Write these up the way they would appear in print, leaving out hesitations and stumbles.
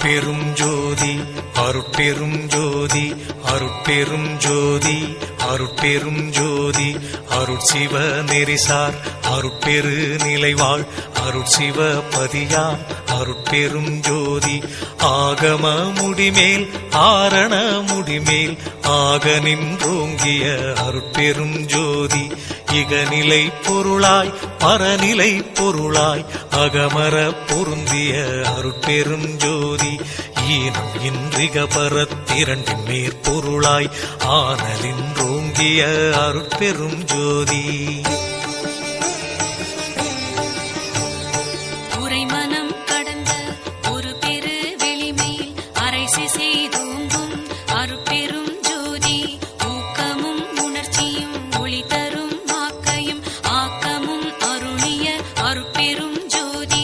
அருட்பெரும் ஜோதி அருட்பெரும் ஜோதி அருட்பெரும் ஜோதி அருட்பெரும் ஜோதி அருட்சிவ நெறிசார் அருட்பெரு நிலைவாழ் அருட்சிவ பதியாம் அருட்பெரும் ஜோதி ஆகம முடிமேல் ஆரண முடிமேல் ஆக நின்றோங்கிய அருட்பெரும் ஜோதி இகநிலை பொருளாய் பரநிலை பொருளாய் அகமர பொருந்திய அருட்பெரும் ஜோதி ஈனம் இன்றிக பரத்திரண்டின் மேற்பொருளாய் ஆனலின்றோங்கிய அருட்பெரும் ஜோதி உரைமனம் கடந்த ஒரு பெரு வெளிமையில் அரைசி செய்தோங்கும் அருட்பெரும் ஜோதி ஊக்கமும் உணர்ச்சியும் ஒளி தரும் வாக்கையும் ஆக்கமும் அருளிய அருட்பெரும் ஜோதி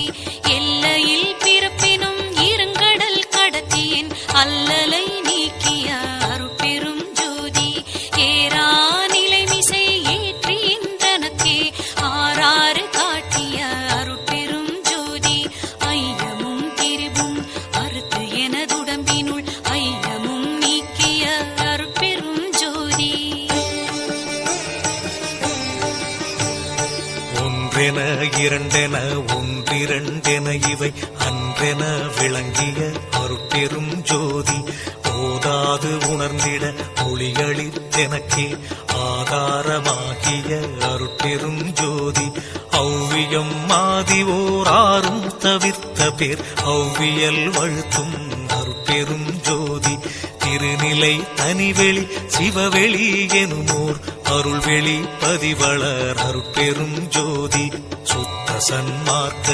எல்லையில் பிறப்பினும் இருங்கடல் கடத்தியின் அல்லலை நீக்கிய அருட்பெரும் ஜோதி ஏரா நிலைமிசை ஏற்றின்றனக்கே ஆறாறு காட்டிய அருட்பெரும் ஜோதி ஐயமும் திரிவும் அறுத்து எனதுடம்பினுள் ஐயமும் நீக்கிய அருட்பெரும் ஜோதி ஒன்றென இரண்டென ஒன்றிரண்டென இவை அன்றென விளங்கிய அருட்பெரும் ஜோதி ஓதாது உணர்ந்திட ஒளிகளித்தெனக்கே ஆதாரமாகிய அருட்பெரும் ஜோதி ஔவியம் மாதிவோராரும் தவிர்த்த பேர் ஔவியல் வழுத்தும் அருட்பெரும் ஜோதி திருநிலை தனிவெளி சிவவெளி எனுமோர் அருள்வெளி பதிவளர் அருட்பெரும் ஜோதி சுத்த சன்மார்க்க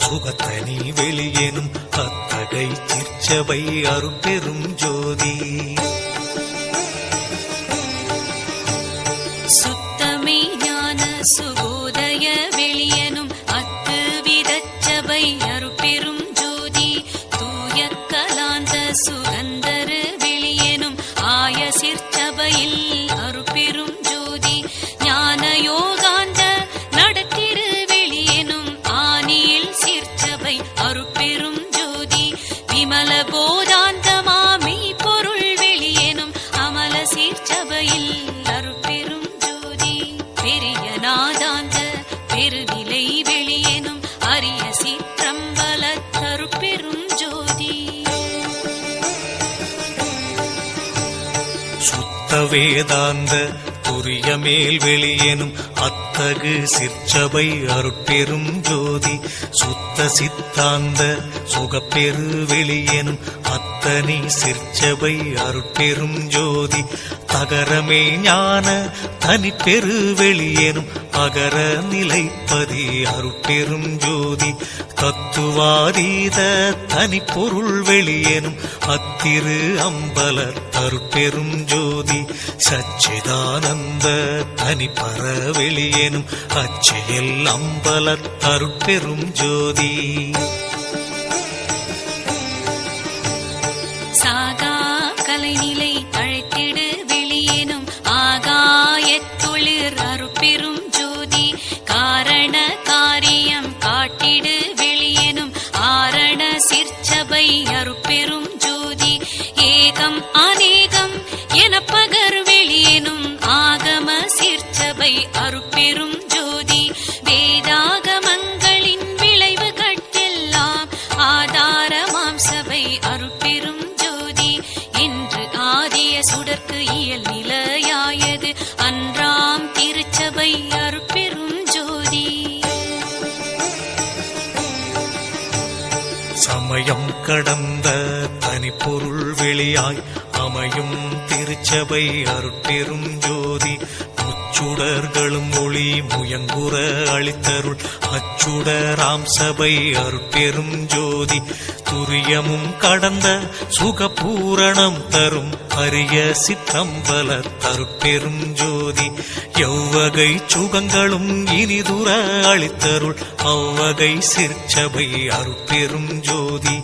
சுகத்தனி வெளியெனும் அத்தகை சிற்சபை அருட்பெரும் ஜோதி சுத்தமே ஞான சுகோதய வெளியனும் அத்து விதச்சபை அருட்பெரும் ஜோதி தூய கலாந்த சுகந்தரு வெளியனும் ஆய சிற்சபையில் அருட்பெரும் ஜோதி ஞான யோகாந்த நடத்திரு வெளியனும் ஆனியில் சிற்சபை அருட்பெரும் ஜோதி விமல போதாந்தமாமி பொருள் வெளியனும் அமல சிற்சபையில் அருட்பெரும் ஜோதி பெரிய நாதாந்த பெருநிலை வெளியனும் அரிய சிற்றம்பல அருட்பெரும் ஜோதி சுத்த வேதாந்த துரிய மேல் வெளியெனும் அத்தகு சிற்சபை அருட்பெரும் ஜோதி சுத்த சித்தாந்த சுகப்பெரு வெளியெனும் அத்தனி சிற்சபை அருட்பெரும் ஜோதி தகரமே ஞான தனிப்பெரு வெளியெனும் அகர நிலைப்பதி அருட்பெரும் ஜோதி தத்துவாதீத தனிப்பொருள் வெளியெனும் அத்திரு அம்பல அருட்பெரும் ஜோதி சச்சிதானந்த தனிப்பர வெளியெனும் அச்செயல் அம்பல அருட்பெரும் ஜோதி சாகா கலைநிலை அழைத்திடு வெளியேனும் ஆகாயத்தொழிற் அருட்பெரும் ஜோதி காரண காரியம் காட்டிடு வெளியேனும் ஆரண சிற்சபை அருட்பெரும் ஜோதி ஏகம் அநேகம் என பகர் வெளியேனும் ஆகம சிற்சபை அருட்பெரும் ஜோதி வேதாகமங்களின் விளைவு கட்டெல்லாம் ஆதாரமாம் சபை அருட்பெரும் ஜோதி என்று ஆதிய சுடர்க்கு இயல் நிலையாயது அன்றாம் திருச்சபை அருட்பெரும் ஜோதி சமயம் கடந்த தனிப்பொருள் வெளியாய் அமையும் திருச்சபை அருட்பெரும் ஜோதி முச்சுடர்களும் ஒளி முயங்குற அளித்தருள் அச்சுடராம் சபை அருட்பெரும் ஜோதி துரியமும் கடந்த சுகபூரணம் தரும் அரிய சிற்றம்பல அருட்பெரும் ஜோதி எவ்வகை சுகங்களும் இனிதுர அளித்தருள் அவ்வகை சிற்சபை அருட்பெரும் ஜோதி